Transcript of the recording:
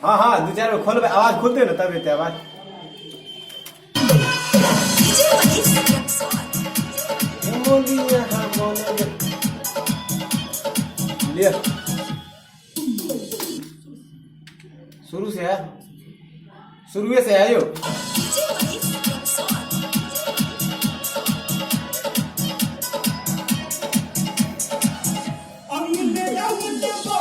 हाँ हाँ दो चार खोल आवाज खोलते ना तब येते आवाज लिया शुरू से है शुरू से आयो Are you there?